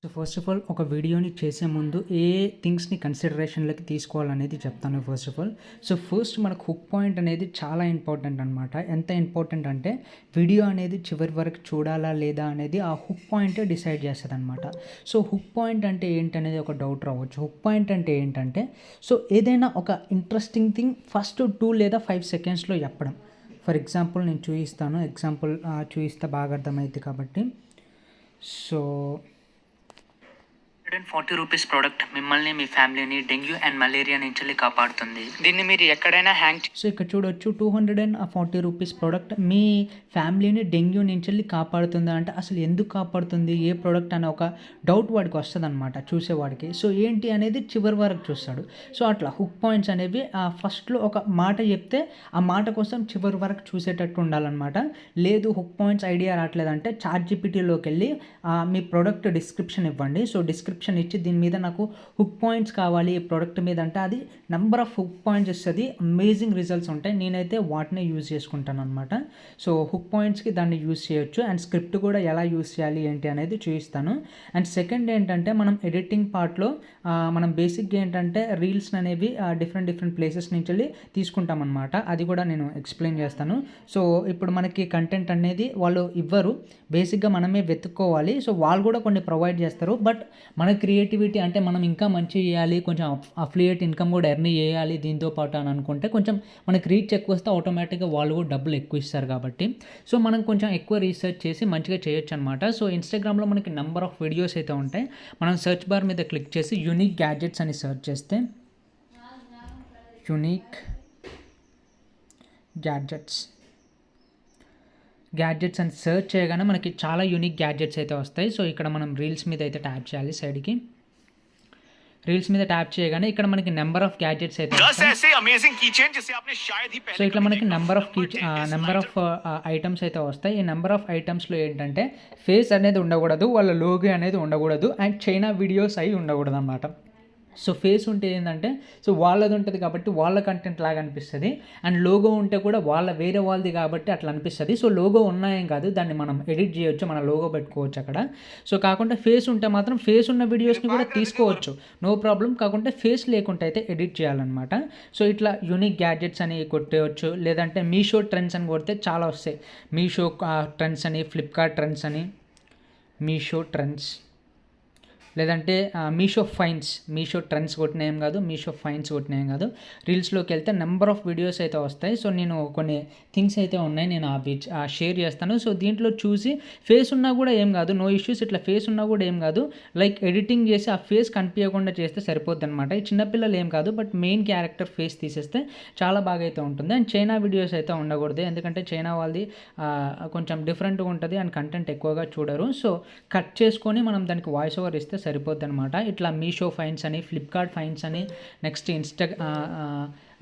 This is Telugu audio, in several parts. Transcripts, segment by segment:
సో ఫస్ట్ ఆఫ్ ఆల్ ఒక వీడియోని చేసే ముందు ఏ థింగ్స్ని కన్సిడరేషన్లోకి తీసుకోవాలనేది చెప్తాను. ఫస్ట్ ఆఫ్ ఆల్ ఫస్ట్ మనకు హుక్ పాయింట్ అనేది చాలా ఇంపార్టెంట్ అనమాట. ఎంత ఇంపార్టెంట్ అంటే వీడియో అనేది చివరి వరకు చూడాలా లేదా అనేది ఆ హుక్ పాయింటే డిసైడ్ చేస్తుంది అనమాట. సో హుక్ పాయింట్ అంటే ఏంటనేది ఒక డౌట్ రావచ్చు. హుక్ పాయింట్ అంటే ఏంటంటే ఏదైనా ఒక ఇంట్రెస్టింగ్ థింగ్ ఫస్ట్ 2 లేదా 5 సెకండ్స్లో చెప్పడం. ఫర్ ఎగ్జాంపుల్ నేను చూపిస్తాను. చూపిస్తే బాగా అర్థమైంది కాబట్టి. సో 140 రూపీస్ ప్రోడక్ట్ మిమ్మల్ని మీ ఫ్యామిలీని డెంగ్యూ అండ్ మలేరియా నుంచి కాపాడుతుంది. దీన్ని మీరు ఎక్కడైనా హ్యాంగ్ ఇక్కడ చూడొచ్చు 240 రూపీస్ ప్రోడక్ట్ మీ ఫ్యామిలీని డెంగ్యూ నుంచి కాపాడుతుందా అంటే అసలు ఎందుకు కాపాడుతుంది, ఏ ప్రోడక్ట్ అనే ఒక డౌట్ వాడికి వస్తుంది అనమాట చూసేవాడికి. ఏంటి అనేది చివరి వరకు చూస్తాడు. అట్లా హుక్ పాయింట్స్ అనేవి ఫస్ట్లో ఒక మాట చెప్తే ఆ మాట కోసం చివరి వరకు చూసేటట్టు ఉండాలన్నమాట. లేదు హుక్ పాయింట్స్ ఐడియా రావట్లేదంటే చాట్‌జీపీటీలోకి వెళ్ళి మీ ప్రోడక్ట్ డిస్క్రిప్షన్ ఇవ్వండి. డిస్క్రిప్షన్ ఇచ్చి దీని మీద నాకు హుక్ పాయింట్స్ కావాలి ఈ ప్రోడక్ట్ మీద అంటే అది నెంబర్ ఆఫ్ హుక్ పాయింట్స్ ఇస్తుంది. అమేజింగ్ రిజల్ట్స్ ఉంటాయి. నేనైతే వాటినే యూజ్ చేసుకుంటాను అనమాట. హుక్ పాయింట్స్కి దాన్ని యూజ్ చేయొచ్చు. అండ్ స్క్రిప్ట్ కూడా ఎలా యూజ్ చేయాలి ఏంటి అనేది చూపిస్తాను. అండ్ సెకండ్ ఏంటంటే మనం ఎడిటింగ్ పార్ట్లో మనం బేసిక్గా ఏంటంటే రీల్స్ అనేవి డిఫరెంట్ ప్లేసెస్ నుంచి వెళ్ళి తీసుకుంటాం అనమాట. అది కూడా నేను ఎక్స్ప్లెయిన్ చేస్తాను. ఇప్పుడు మనకి కంటెంట్ అనేది వాళ్ళు ఇవ్వరు, బేసిక్గా మనమే వెతుక్కోవాలి. వాళ్ళు కూడా కొన్ని ప్రొవైడ్ చేస్తారు. బట్ మన క్రియేటివిటీ అంటే మనం ఇంకా మంచి చేయాలి, కొంచెం అఫిలియేట్ ఇన్కమ్ కూడా ఎర్న్ చేయాలి దీంతో పాటు అని అనుకుంటే కొంచెం మనకి రీచ్ ఎక్కువ వస్తే ఆటోమేటిక్గా వాళ్ళు కూడా డబ్బులు ఎక్కువ ఇస్తారు కాబట్టి మనం కొంచెం ఎక్కువ రీసెర్చ్ చేసి మంచిగా చేయొచ్చు అనమాట. ఇన్స్టాగ్రామ్లో మనకి నెంబర్ ఆఫ్ వీడియోస్ అయితే ఉంటాయి. మనం సెర్చ్ బార్ మీద క్లిక్ చేసి యూనిక్ గ్యాడ్జెట్స్ అని సెర్చ్ చేస్తే యూనిక్ గ్యాడ్జెట్స్ అని సెర్చ్ చేయగానే మనకి చాలా యూనిక్ గ్యాడ్జెట్స్ అయితే వస్తాయి. ఇక్కడ మనం రీల్స్ మీద అయితే ట్యాప్ చేయాలి. సైడ్కి రీల్స్ మీద ట్యాప్ చేయగానే ఇక్కడ మనకి నెంబర్ ఆఫ్ గ్యాడ్జెట్స్ అయితే ఇట్లా మనకి నెంబర్ ఆఫ్ ఐటమ్స్ అయితే వస్తాయి. ఈ నెంబర్ ఆఫ్ ఐటమ్స్లో ఏంటంటే ఫేస్ అనేది ఉండకూడదు, వాళ్ళ లోగో అనేది ఉండకూడదు, అండ్ చైనా వీడియోస్ అవి ఉండకూడదు అన్నమాట. ఫేస్ ఉంటే ఏంటంటే వాళ్ళది ఉంటుంది కాబట్టి వాళ్ళ కంటెంట్ లాగా అనిపిస్తుంది. అండ్ లోగో ఉంటే కూడా వేరే వాళ్ళది కాబట్టి అట్లా అనిపిస్తుంది. లోగో ఉన్నాయేం కాదు, దాన్ని మనం ఎడిట్ చేయొచ్చు, మన లోగో పెట్టుకోవచ్చు అక్కడ. కాకుండా ఫేస్ ఉంటే మాత్రం ఫేస్ ఉన్న వీడియోస్ని కూడా తీసుకోవచ్చు, నో ప్రాబ్లం. కాకుంటే ఫేస్ లేకుండా అయితే ఎడిట్ చేయాలన్నమాట. ఇట్లా యూనిక్ గ్యాడ్జెట్స్ అని కొట్టేయచ్చు. లేదంటే మీషో ట్రెండ్స్ అని కొడితే చాలా వస్తాయి. మీషో ట్రెండ్స్ అని, ఫ్లిప్కార్ట్ ట్రెండ్స్ అని, మీషో ట్రెండ్స్, లేదంటే మీషో ట్రెండ్స్ కొట్టిన ఏం కాదు, మీషో ఫైన్స్ కొట్టిన ఏం కాదు. రీల్స్లోకి వెళ్తే నెంబర్ ఆఫ్ వీడియోస్ అయితే వస్తాయి. నేను కొన్ని థింగ్స్ అయితే ఉన్నాయి, నేను అవి షేర్ చేస్తాను. దీంట్లో చూసి ఫేస్ ఉన్నా కూడా ఏం కాదు, నో ఇష్యూస్. ఇట్లా ఫేస్ ఉన్నా కూడా ఏం కాదు, లైక్ ఎడిటింగ్ చేసి ఆ ఫేస్ కనిపించకుండా చేస్తే సరిపోద్ది అనమాట. ఈ చిన్నపిల్లలు ఏం కాదు, బట్ మెయిన్ క్యారెక్టర్ ఫేస్ తీసేస్తే చాలా బాగా అయితే ఉంటుంది. అండ్ చైనా వీడియోస్ అయితే ఉండకూడదు, ఎందుకంటే చైనా వాళ్ళది కొంచెం డిఫరెంట్గా ఉంటుంది అండ్ కంటెంట్ ఎక్కువగా చూడరు. కట్ చేసుకొని మనం దానికి వాయిస్ ఓవర్ ఇస్తే సరిపోద్ది అనమాట. ఇట్లా మీషో ఫైన్స్ అని, ఫ్లిప్కార్ట్ ఫైన్స్ అని,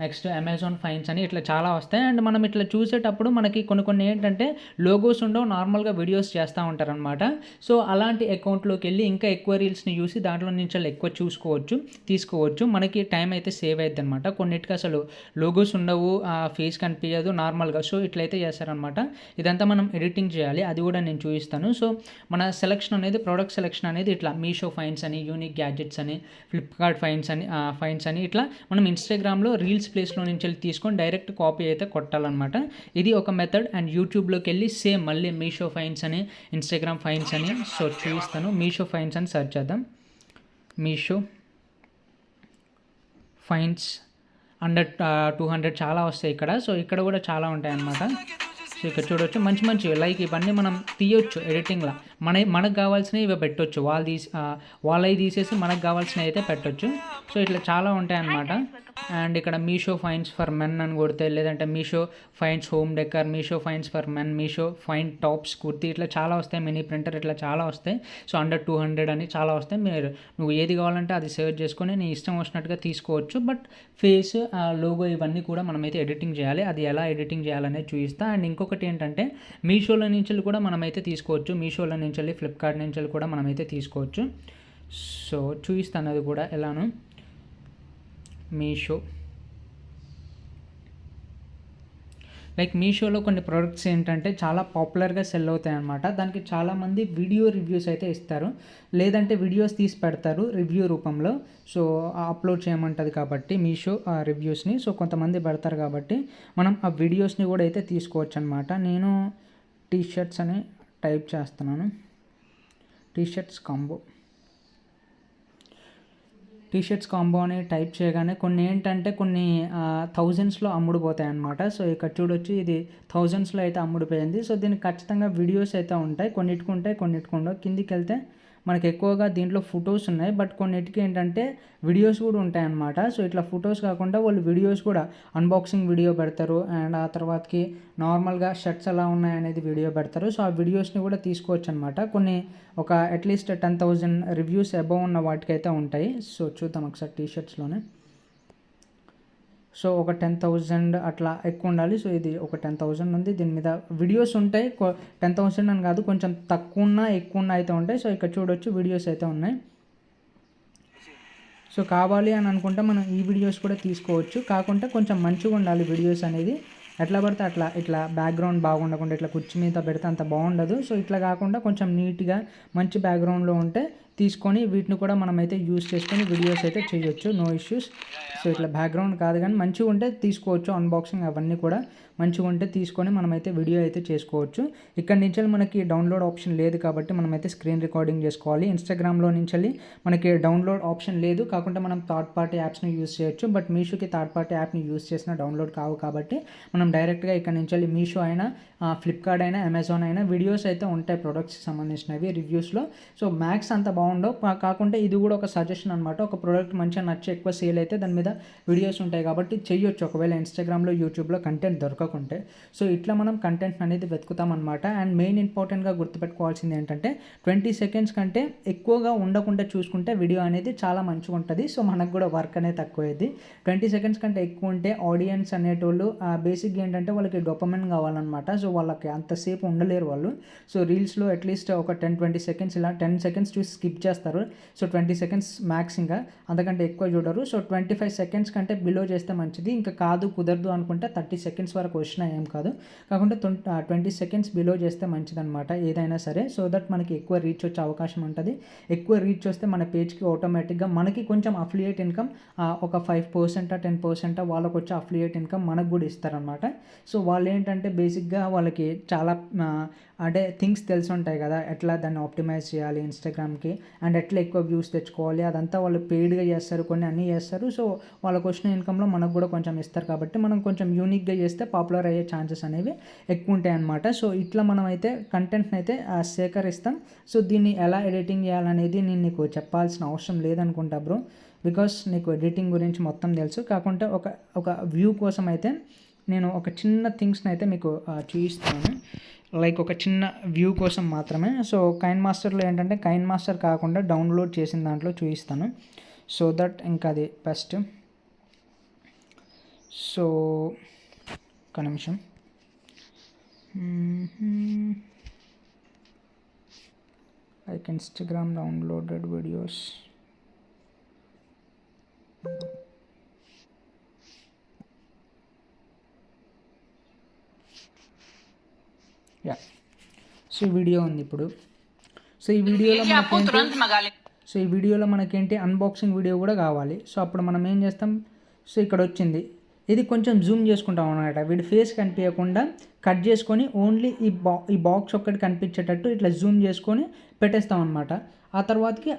నెక్స్ట్ అమెజాన్ ఫైన్స్ అని ఇట్లా చాలా వస్తాయి. అండ్ మనం ఇట్లా చూసేటప్పుడు మనకి కొన్ని ఏంటంటే లోగోస్ ఉండవు, నార్మల్గా వీడియోస్ చేస్తూ ఉంటారనమాట. అలాంటి అకౌంట్లోకి వెళ్ళి ఇంకా ఎక్కువ రీల్స్ని చూసి దాంట్లో నుంచి ఎక్కువ తీసుకోవచ్చు. మనకి టైం అయితే సేవ్ అవుతుంది అనమాట. కొన్నిటికి అసలు లోగోస్ ఉండవు, ఫేస్ కనిపించదు నార్మల్గా. ఇట్లయితే చేస్తారనమాట. ఇదంతా మనం ఎడిటింగ్ చేయాలి, అది కూడా నేను చూపిస్తాను. మన సెలెక్షన్ అనేది, ప్రోడక్ట్ సెలెక్షన్ అనేది ఇట్లా మీషో ఫైన్స్ అని, యూనిక్ గ్యాడ్జెట్స్ అని, ఫ్లిప్కార్ట్ ఫైన్స్ అని ఇట్లా మనం ఇన్స్టాగ్రామ్లో రీల్స్ ప్లేస్లో నుంచి వెళ్ళి తీసుకొని డైరెక్ట్ కాపీ అయితే కొట్టాలన్నమాట. ఇది ఒక మెథడ్. అండ్ యూట్యూబ్లోకి వెళ్ళి సేమ్ మళ్ళీ మీషో ఫైన్స్ అని, ఇన్స్టాగ్రామ్ ఫైన్స్ అని చూపిస్తాను. మీషో ఫైన్స్ అని సెర్చ్ చేద్దాం. మీషో ఫైన్స్ అండర్ 200 చాలా వస్తాయి ఇక్కడ. ఇక్కడ కూడా చాలా ఉంటాయి అన్నమాట. ఇక్కడ చూడవచ్చు మంచి లైక్ ఇవన్నీ మనం తీయొచ్చు ఎడిటింగ్లో. మనకు కావాల్సినవి ఇవి పెట్టొచ్చు, వాళ్ళవి తీసేసి మనకు కావాల్సినవి అయితే పెట్టొచ్చు. ఇట్లా చాలా ఉంటాయి అన్నమాట. అండ్ ఇక్కడ మీషో ఫైన్స్ ఫర్ మెన్ అని కొడితే, లేదంటే Meesho fines home decor, Meesho fines for men, Meesho fine tops kurti, ఇట్లా చాలా వస్తాయి. మినీ ప్రింటర్ ఇట్లా చాలా వస్తాయి. అండర్ 200 అని చాలా వస్తాయి. నువ్వు ఏది కావాలంటే అది సెర్చ్ చేసుకొని నీ ఇష్టం వచ్చినట్టుగా తీసుకోవచ్చు. బట్ ఫేస్, లోగో ఇవన్నీ కూడా మనమైతే ఎడిటింగ్ చేయాలి. అది ఎలా ఎడిటింగ్ చేయాలనేది చూపిస్తా. అండ్ ఇంకొకటి ఏంటంటే మీషోలో నుంచి కూడా మనమైతే తీసుకోవచ్చు. మీషోలో నుంచి, ఫ్లిప్కార్ట్ నుంచి కూడా మనమైతే తీసుకోవచ్చు. చూపిస్తాను అది కూడా ఎలానో. మీషో లైక్ మీషోలో కొన్ని ప్రోడక్ట్స్ ఏంటంటే చాలా పాపులర్గా సెల్ అవుతాయి అన్నమాట. దానికి చాలామంది వీడియో రివ్యూస్ అయితే ఇస్తారు, లేదంటే వీడియోస్ తీసి పెడతారు రివ్యూ రూపంలో. సో అప్లోడ్ చేయమంటుంది కాబట్టి మీషో ఆ రివ్యూస్ని, సో కొంతమంది పెడతారు కాబట్టి మనం ఆ వీడియోస్ని కూడా అయితే తీసుకోవచ్చు అనమాట. నేను టీ షర్ట్స్ అని టైప్ చేస్తున్నాను, టీ షర్ట్స్ కాంబో అని టైప్ చేయగానే కొన్ని ఏంటంటే కొన్ని థౌజండ్స్లో అమ్ముడుపోతాయి అన్నమాట. సో ఇక్కడ చూడొచ్చు, ఇది థౌజండ్స్లో అయితే అమ్ముడిపోయింది. సో దీనికి ఖచ్చితంగా వీడియోస్ అయితే ఉంటాయి, కొన్నిటికి ఉంటాయి కొన్నిటికి ఉండవు. కిందికి వెళ్తే మనకి ఎక్కువగా దీంట్లో ఫొటోస్ ఉన్నాయి, బట్ కొన్నిటికి ఏంటంటే వీడియోస్ కూడా ఉంటాయి అన్నమాట. సో ఇట్లా ఫొటోస్ కాకుండా వాళ్ళు వీడియోస్ కూడా అన్బాక్సింగ్ వీడియో పెడతారు, అండ్ ఆ తర్వాతకి నార్మల్గా షర్ట్స్ ఎలా ఉన్నాయనేది వీడియో పెడతారు. సో ఆ వీడియోస్ని కూడా తీసుకోవచ్చు అనమాట. కొన్ని ఒక అట్లీస్ట్ 10,000 రివ్యూస్ అబవ్ ఉన్న వాటికైతే ఉంటాయి. సో చూద్దాం ఒకసారి టీ షర్ట్స్లోనే. సో ఒక 10,000 అట్లా ఎక్కువ ఉండాలి. సో ఇది ఒక 10,000 ఉంది, దీని మీద వీడియోస్ ఉంటాయి. 10,000 అని కాదు, కొంచెం తక్కువ ఉన్న ఎక్కువ ఉన్న అయితే ఉంటాయి. సో ఇక్కడ చూడొచ్చు వీడియోస్ అయితే ఉన్నాయి. సో కావాలి అని అనుకుంటే మనం ఈ వీడియోస్ కూడా తీసుకోవచ్చు, కాకుంటే కొంచెం మంచిగా ఉండాలి వీడియోస్ అనేది. ఎట్లా పడితే అట్లా ఇట్లా బ్యాక్గ్రౌండ్ బాగుండకుండా ఇట్లా కుర్చీ మీద పెడితే అంత బాగుండదు. సో ఇట్లా కాకుండా కొంచెం నీట్గా మంచి బ్యాక్గ్రౌండ్లో ఉంటే తీసుకొని వీటిని కూడా మనమైతే యూస్ చేసుకొని వీడియోస్ అయితే చేయొచ్చు, నో ఇష్యూస్. సో ఇట్లా బ్యాక్గ్రౌండ్ కాదు కానీ మంచిగా ఉంటే తీసుకోవచ్చు, అన్బాక్సింగ్ అవన్నీ కూడా మంచిగా ఉంటే తీసుకొని మనమైతే వీడియో అయితే చేసుకోవచ్చు. ఇక్కడ నుంచి మనకి డౌన్లోడ్ ఆప్షన్ లేదు కాబట్టి మనమైతే స్క్రీన్ రికార్డింగ్ చేసుకోవాలి. ఇన్స్టాగ్రామ్లో నుంచి మనకి డౌన్లోడ్ ఆప్షన్ లేదు, కాకుండా మనం థర్డ్ పార్టీ యాప్స్ని యూస్ చేయొచ్చు. బట్ మీషోకి థర్డ్ పార్టీ యాప్ని యూస్ చేసిన డౌన్లోడ్ కావు కాబట్టి మనం డైరెక్ట్గా ఇక్కడ నుంచి మీషో అయినా ఫ్లిప్కార్ట్ అయినా అమెజాన్ అయినా వీడియోస్ అయితే ఉంటాయి ప్రొడక్ట్స్కి సంబంధించినవి రివ్యూస్లో. సో మ్యాక్స్ అంత బాగుండవు, కాకుంటే ఇది కూడా ఒక సజెషన్ అనమాట. ఒక ప్రోడక్ట్ మంచిగా నచ్చి ఎక్కువ సేల్ అయితే దాని మీద వీడియోస్ ఉంటాయి కాబట్టి చెయ్యొచ్చు, ఒకవేళ ఇన్స్టాగ్రామ్లో యూట్యూబ్లో కంటెంట్ దొరకకుంటే. సో ఇట్లా మనం కంటెంట్ అనేది వెతుకుతాం అనమాట. అండ్ మెయిన్ ఇంపార్టెంట్గా గుర్తుపెట్టుకోవాల్సింది ఏంటంటే 20 సెకండ్స్ కంటే ఎక్కువగా ఉండకుండా చూసుకుంటే వీడియో అనేది చాలా మంచిగా ఉంటుంది. సో మనకు కూడా వర్క్ అనేది తక్కువైంది. 20 సెకండ్స్ కంటే ఎక్కువ ఉంటే ఆడియన్స్ అనేటోళ్ళు బేసిక్గా ఏంటంటే వాళ్ళకి డోపమైన్ కావాలన్నమాట. సో వాళ్ళకి అంతసేపు ఉండలేరు వాళ్ళు. సో రీల్స్లో అట్లీస్ట్ ఒక 10-20 సెకండ్స్ ఇలా 10 సెకండ్స్ చూసి స్కిప్ చేస్తారు. సో 20 సెకండ్స్ మ్యాక్స్, ఇంకా అంతకంటే ఎక్కువ చూడరు. సో 25 సెకండ్స్ కంటే బిలో చేస్తే మంచిది. ఇంకా కాదు కుదరదు అనుకుంటే 30 సెకండ్స్ వరకు వచ్చినా ఏం కాదు, కాకుంటే 20 సెకండ్స్ బిలో చేస్తే మంచిది అనమాట ఏదైనా సరే. సో దట్ మనకి ఎక్కువ రీచ్ వచ్చే అవకాశం ఉంటుంది. ఎక్కువ రీచ్ వస్తే మన పేజ్కి ఆటోమేటిక్గా మనకి కొంచెం అఫిలియేట్ ఇన్కమ్ ఒక 5% 10% వాళ్ళకు వచ్చే అఫిలియేట్ ఇన్కమ్ మనకు కూడా ఇస్తారనమాట. సో వాళ్ళు ఏంటంటే బేసిక్గా వాళ్ళకి చాలా అంటే థింగ్స్ తెలిసి ఉంటాయి కదా, ఎట్లా దాన్ని ఆప్టిమైజ్ చేయాలి ఇన్స్టాగ్రామ్కి, అండ్ ఎట్లా ఎక్కువ వ్యూస్ తెచ్చుకోవాలి, అదంతా వాళ్ళు పెయిడ్గా చేస్తారు, కొన్ని అన్నీ చేస్తారు. సో వాళ్ళకు వచ్చిన ఇన్కంలో మనకు కూడా కొంచెం ఇస్తారు కాబట్టి మనం కొంచెం యూనిక్గా చేస్తే పాపులర్ అయ్యే ఛాన్సెస్ అనేవి ఎక్కువ ఉంటాయి అన్నమాట. సో ఇట్లా మనం అయితే కంటెంట్ని అయితే సేకరిస్తాం. సో దీన్ని ఎలా ఎడిటింగ్ చేయాలనేది నేను నీకు చెప్పాల్సిన అవసరం లేదనుకుంటా బ్రో, బికాస్ నీకు ఎడిటింగ్ గురించి మొత్తం తెలుసు. కాకుంటే ఒక వ్యూ కోసం అయితే నేను ఒక చిన్న థింగ్స్ని అయితే మీకు చూపిస్తాను, లైక్ ఒక చిన్న వ్యూ కోసం మాత్రమే. సో కైన్ మాస్టర్లో ఏంటంటే కైన్ మాస్టర్ కాకుండా డౌన్లోడ్ చేసిన దాంట్లో చూపిస్తాను, సో దట్ ఇంకా అది బెస్ట్. సో ఒక నిమిషం, like Instagram downloaded videos. Yeah, so ఈ వీడియో ఉంది ఇప్పుడు. సో ఈ వీడియోలో మనకేంటి అన్బాక్సింగ్ వీడియో కూడా కావాలి. సో అప్పుడు మనం ఏం చేస్తాం, సో ఇక్కడ వచ్చింది, ఇది కొంచెం జూమ్ చేసుకుంటాం అన్నమాట. వీడి ఫేస్ కనిపించకుండా కట్ చేసుకొని ఓన్లీ ఈ బాక్స్ ఒక్కటి కనిపించేటట్టు ఇట్లా జూమ్ చేసుకొని పెట్టేస్తాం అనమాట. ఆ తర్వాతకి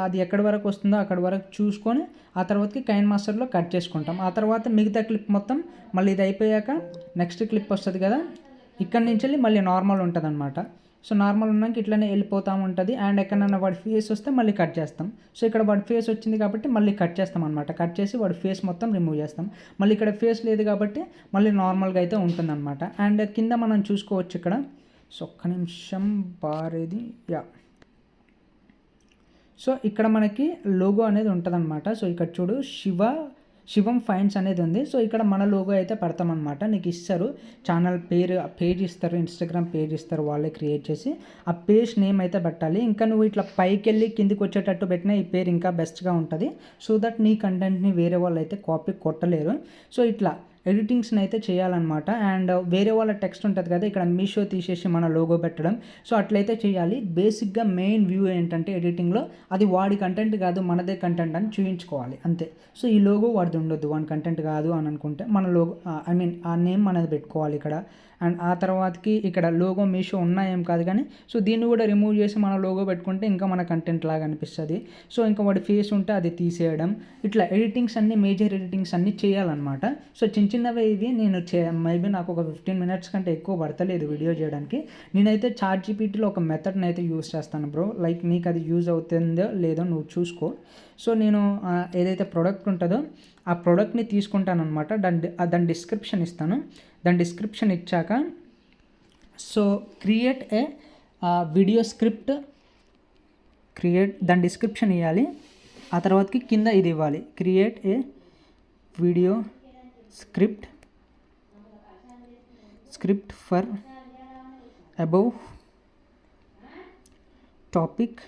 అది ఎక్కడి వరకు వస్తుందో అక్కడి వరకు చూసుకొని ఆ తర్వాతకి కైన్ మాస్టర్లో కట్ చేసుకుంటాం. ఆ తర్వాత మిగతా క్లిప్ మొత్తం మళ్ళీ ఇది అయిపోయాక నెక్స్ట్ క్లిప్ వస్తుంది కదా, ఇక్కడ నుంచి మళ్ళీ నార్మల్ ఉంటుంది అనమాట. సో నార్మల్ ఉన్నాక ఇట్లనే వెళ్ళిపోతూ ఉంటుంది. అండ్ ఎక్కడన్నా వాడి ఫేస్ వస్తే మళ్ళీ కట్ చేస్తాం. సో ఇక్కడ వాడి ఫేస్ వచ్చింది కాబట్టి మళ్ళీ కట్ చేస్తాం అనమాట. కట్ చేసి వాడి ఫేస్ మొత్తం రిమూవ్ చేస్తాం. మళ్ళీ ఇక్కడ ఫేస్ లేదు కాబట్టి మళ్ళీ నార్మల్గా అయితే ఉంటుంది అనమాట. అండ్ కింద మనం చూసుకోవచ్చు ఇక్కడ. సో ఒక్క నిమిషం బారేది, యా. సో ఇక్కడ మనకి లోగో అనేది ఉంటుంది అనమాట. సో ఇక్కడ చూడు, శివం ఫైన్స్ అనేది ఉంది. సో ఇక్కడ మన లోగో అయితే పెడతామన్నమాట. నీకు ఇస్తారు ఛానల్ పేజ్ ఇస్తారు, ఇన్స్టాగ్రామ్ పేజ్ ఇస్తారు, వాళ్ళే క్రియేట్ చేసి ఆ పేజ్ నేమ్ అయితే పెట్టాలి. ఇంకా నువ్వు ఇట్లా పైకి వెళ్ళి కిందికి వచ్చేటట్టు పెట్టినా ఈ పేరు ఇంకా బెస్ట్గా ఉంటుంది. సో దట్ నీ కంటెంట్ని వేరే వాళ్ళు అయితే కాపీ కొట్టలేరు. సో ఇట్లా ఎడిటింగ్స్ని అయితే చేయాలన్నమాట. అండ్ వేరే వాళ్ళ టెక్స్ట్ ఉంటుంది కదా, ఇక్కడ మీషో తీసేసి మన లోగో పెట్టడం, సో అట్లయితే చేయాలి. బేసిక్గా మెయిన్ వ్యూ ఏంటంటే ఎడిటింగ్లో అది వాడి కంటెంట్ కాదు మనదే కంటెంట్ అని చూపించుకోవాలి అంతే. సో ఈ లోగో వాడిది ఉండొద్దు, వాడి కంటెంట్ కాదు అని అనుకుంటే మన లోగో ఐ మీన్ ఆ నేమ్ మనది పెట్టుకోవాలి ఇక్కడ. అండ్ ఆ తర్వాతకి ఇక్కడ లోగో మీషో ఉన్నాయేం కాదు కానీ, సో దీన్ని కూడా రిమూవ్ చేసి మన లోగో పెట్టుకుంటే ఇంకా మన కంటెంట్ లాగా అనిపిస్తుంది. సో ఇంకా వాడి ఫేస్ ఉంటే అది తీసేయడం, ఇట్లా ఎడిటింగ్స్ అన్నీ మేజర్ ఎడిటింగ్స్ అన్నీ చేయాలన్నమాట. సో చిన్నవే ఇవి. నేను మేబీ నాకు ఒక 15 మినిట్స్ కంటే ఎక్కువ పడతలేదు వీడియో చేయడానికి. నేనైతే ChatGPTలో ఒక మెథడ్ని అయితే యూస్ చేస్తాను బ్రో. లైక్ నీకు అది యూజ్ అవుతుందో లేదో నువ్వు చూసుకో. సో నేను ఏదైతే ప్రోడక్ట్ ఉంటుందో ఆ ప్రోడక్ట్ని తీసుకుంటాను అనమాట. దాని డిస్క్రిప్షన్ ఇస్తాను. దాని డిస్క్రిప్షన్ ఇచ్చాక so create a video script, దాని డిస్క్రిప్షన్ ఇవ్వాలి. ఆ తర్వాతకి కింద ఇది ఇవ్వాలి, create a video script for above topic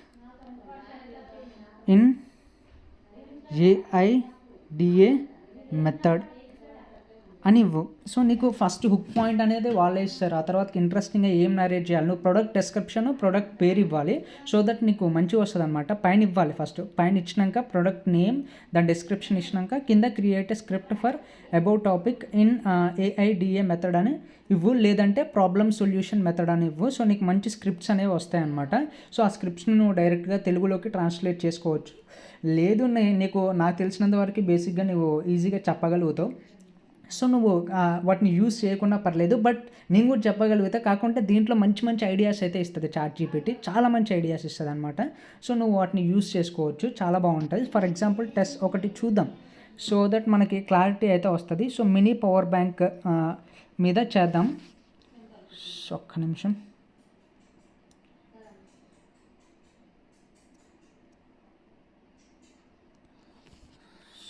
in AIDA method అని ఇవ్వు. సో నీకు ఫస్ట్ హుక్ పాయింట్ అనేది వాళ్ళే ఇస్తారు. ఆ తర్వాత ఇంట్రెస్టింగ్గా ఏం నరేట్ చేయాలి, నువ్వు ప్రొడక్ట్ డిస్క్రిప్షన్, ప్రొడక్ట్ పేరు ఇవ్వాలి. సో దట్ నీకు మంచిగా వస్తుంది అనమాట. పైన ఇవ్వాలి ఫస్ట్, పైన ఇచ్చినాక ప్రొడక్ట్ నేమ్, దాని డిస్క్రిప్షన్ ఇచ్చినాక కింద create script for about topic in AIDA method అని ఇవ్వు, లేదంటే ప్రాబ్లమ్ సొల్యూషన్ మెథడ్ అని ఇవ్వు. సో నీకు మంచి స్క్రిప్ట్స్ అనేవి వస్తాయి అనమాట. సో ఆ స్క్రిప్ట్స్ని నువ్వు డైరెక్ట్గా తెలుగులోకి ట్రాన్స్లేట్ చేసుకోవచ్చు. లేదు నాకు తెలిసినంత వరకు బేసిక్గా నువ్వు ఈజీగా చెప్పగలుగుతావు. సో నువ్వు వాటిని యూస్ చేయకుండా పర్లేదు, బట్ నేను కూడా చెప్పగలుగుతా. కాకుంటే దీంట్లో మంచి ఐడియాస్ అయితే ఇస్తుంది ChatGPT, చాలా మంచి ఐడియాస్ ఇస్తుంది అనమాట. సో నువ్వు వాటిని యూస్ చేసుకోవచ్చు, చాలా బాగుంటుంది. ఫర్ ఎగ్జాంపుల్ టెస్ట్ ఒకటి చూద్దాం, సో దట్ మనకి క్లారిటీ అయితే వస్తుంది. సో మినీ పవర్ బ్యాంక్ మీద చేద్దాం. ఒక్క నిమిషం.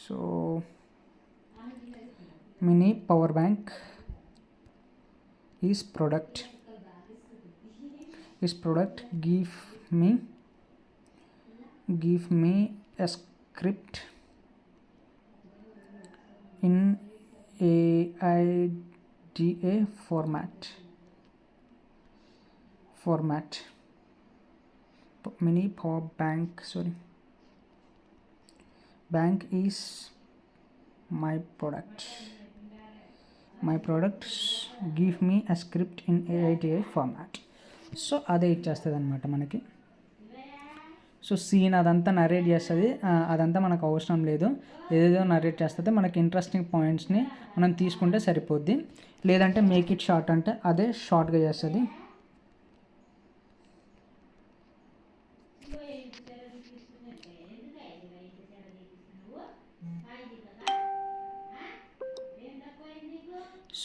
So mini power bank is product give me a script in AIDA format mini power bank bank is my product give me a script in AIDA format. So అదే ఇచ్చేస్తుంది అనమాట మనకి. సో సీన్ అదంతా నరేట్ చేస్తుంది, అదంతా మనకు అవసరం లేదు. ఏదేదో నరేట్ చేస్తుంది, మనకి ఇంట్రెస్టింగ్ పాయింట్స్ని మనం తీసుకుంటే సరిపోద్ది. లేదంటే మేక్ ఇట్ షార్ట్ అంటే అదే షార్ట్గా చేస్తుంది.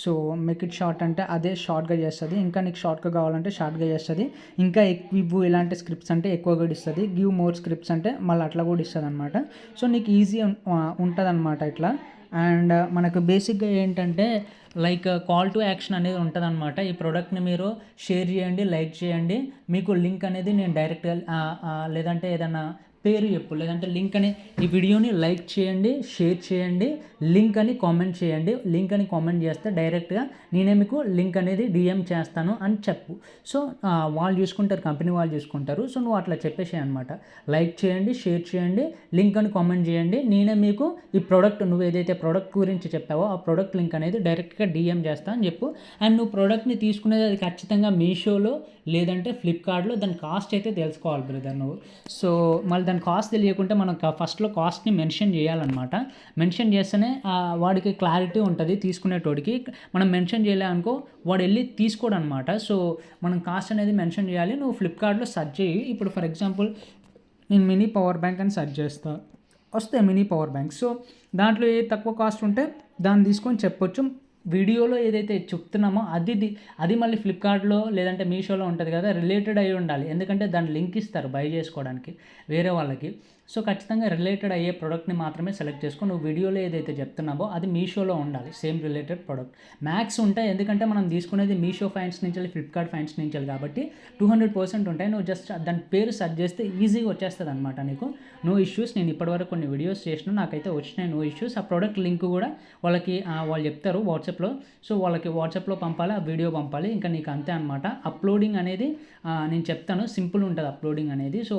సో మేక్ ఇట్ షార్ట్ అంటే అదే షార్ట్గా చేస్తుంది. ఇంకా నీకు షార్ట్గా కావాలంటే షార్ట్గా చేస్తుంది. ఇంకా ఎక్కువ ఇలాంటి స్క్రిప్ట్స్ అంటే ఎక్కువగా ఇస్తుంది. గివ్ మోర్ స్క్రిప్ట్స్ అంటే మళ్ళీ అట్లా కూడా ఇస్తుంది అనమాట. సో నీకు ఈజీ ఉంటుంది అనమాట ఇట్లా. అండ్ మనకు బేసిక్గా ఏంటంటే లైక్ కాల్ టు యాక్షన్ అనేది ఉంటుంది అనమాట. ఈ ప్రోడక్ట్ని మీరు షేర్ చేయండి, లైక్ చేయండి, మీకు లింక్ అనేది నేను డైరెక్ట్గా లేదంటే ఏదైనా పేరు చెప్పు, లేదంటే లింక్ అని, ఈ వీడియోని లైక్ చేయండి, షేర్ చేయండి, లింక్ అని కామెంట్ చేయండి. లింక్ అని కామెంట్ చేస్తే డైరెక్ట్గా నేనే మీకు లింక్ అనేది DM చేస్తాను అని చెప్పు. సో వాళ్ళు చూసుకుంటారు, కంపెనీ వాళ్ళు చూసుకుంటారు. సో నువ్వు అట్లా చెప్పేసాయి అనమాట. లైక్ చేయండి, షేర్ చేయండి, లింక్ అని కామెంట్ చేయండి, నేనే మీకు ఈ ప్రోడక్ట్, నువ్వు ఏదైతే ప్రోడక్ట్ గురించి చెప్పావో ఆ ప్రోడక్ట్ లింక్ అనేది డైరెక్ట్గా DM చేస్తా అని చెప్పు. అండ్ నువ్వు ప్రోడక్ట్ని తీసుకునేది అది ఖచ్చితంగా మీషోలో లేదంటే ఫ్లిప్కార్ట్లో దాని కాస్ట్ అయితే తెలుసుకోవాలి బ్రదర్ నువ్వు. సో మళ్ళీ దాని కాస్ట్ తెలియకుంటే మనం ఫస్ట్లో కాస్ట్ని మెన్షన్ చేయాలన్నమాట. మెన్షన్ చేస్తేనే వాడికి క్లారిటీ ఉంటుంది తీసుకునేటోడికి. మనం మెన్షన్ చేయలే అనుకో వాడు వెళ్ళి తీసుకోడు అనమాట. సో మనం కాస్ట్ అనేది మెన్షన్ చేయాలి. నువ్వు ఫ్లిప్కార్ట్లో సెర్చ్ చేయి. ఇప్పుడు ఫర్ ఎగ్జాంపుల్ నేను మినీ పవర్ బ్యాంక్ అని సెర్చ్ చేస్తాను, వస్తే మినీ పవర్ బ్యాంక్. సో దాంట్లో ఏ తక్కువ కాస్ట్ ఉంటే దాన్ని తీసుకొని చెప్పొచ్చు. వీడియోలో ఏదైతే చెప్తున్నామో అది మళ్ళీ ఫ్లిప్కార్ట్లో లేదంటే మీషోలో ఉంటుంది కదా, రిలేటెడ్ అయి ఉండాలి. ఎందుకంటే దాని లింక్ ఇస్తారు బై చేసుకోవడానికి వేరే వాళ్ళకి. సో ఖచ్చితంగా రిలేటెడ్ అయ్యే ప్రోడక్ట్ని మాత్రమే సెలెక్ట్ చేసుకో. నువ్వు వీడియోలో ఏదైతే చెప్తున్నావో అది మీషోలో ఉండాలి, సేమ్ రిలేటెడ్ ప్రోడక్ట్. మ్యాక్స్ ఉంటాయి, ఎందుకంటే మనం తీసుకునేది మీషో ఫైన్స్ నుంచి వెళ్ళి ఫ్లిప్కార్ట్ ఫైన్స్ నుంచి వెళ్ళి కాబట్టి 200% ఉంటాయి. నువ్వు జస్ట్ దాని పేరు సెర్చ్ చేస్తే ఈజీగా వచ్చేస్తుంది అనమాట నీకు. No issues. నేను ఇప్పటివరకు కొన్ని వీడియోస్ చేసిన, నాకైతే వచ్చినాయి నో ఇష్యూస్. ఆ ప్రోడక్ట్ లింక్ కూడా వాళ్ళకి వాళ్ళు చెప్తారు వాట్సాప్లో. సో వాళ్ళకి వాట్సాప్లో పంపాలి, ఆ వీడియో పంపాలి, ఇంకా నీకు అంతే అనమాట. అప్లోడింగ్ అనేది నేను చెప్తాను, సింపుల్ ఉంటుంది అప్లోడింగ్ అనేది. సో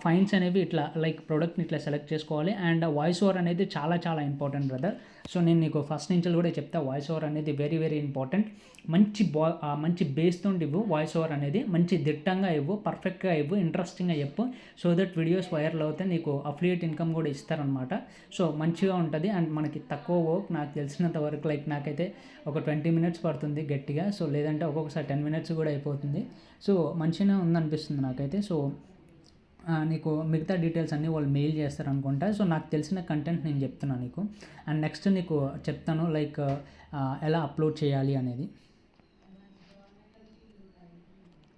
ఫైన్స్ అనేవి ఇట్లా లైక్ ప్రోడక్ట్ని ఇట్లా సెలెక్ట్ చేసుకోవాలి. అండ్ వాయిస్ ఓవర్ అనేది చాలా చాలా ఇంపార్టెంట్ బ్రదర్. సో నేను నీకు ఫస్ట్ నుంచి కూడా చెప్తా, వాయిస్ ఓవర్ అనేది వెరీ వెరీ ఇంపార్టెంట్. మంచి బేస్తో ఇవ్వు వాయిస్ ఓవర్ అనేది, మంచి దిట్టంగా ఇవ్వు, పర్ఫెక్ట్గా ఇవ్వు, ఇంట్రెస్టింగ్గా చెప్పు. సో దట్ వీడియోస్ వైరల్ అవుతాయి, నీకు అఫిలియేట్ ఇన్కమ్ కూడా ఇస్తారనమాట. సో మంచిగా ఉంటుంది. అండ్ మనకి తక్కువ వర్క్, నాకు తెలిసినంత వరకు లైక్ నాకైతే ఒక 20 minutes పడుతుంది గట్టిగా. సో లేదంటే ఒక్కొక్కసారి 10 minutes కూడా అయిపోతుంది. సో మంచిగానే ఉందనిపిస్తుంది నాకైతే. సో నీకు మిగతా డీటెయిల్స్ అన్నీ వాళ్ళు మెయిల్ చేస్తారు అనుకుంటా. సో నాకు తెలిసిన కంటెంట్ నేను చెప్తున్నాను నీకు. అండ్ నెక్స్ట్ నీకు చెప్తాను లైక్ ఎలా అప్లోడ్ చేయాలి అనేది.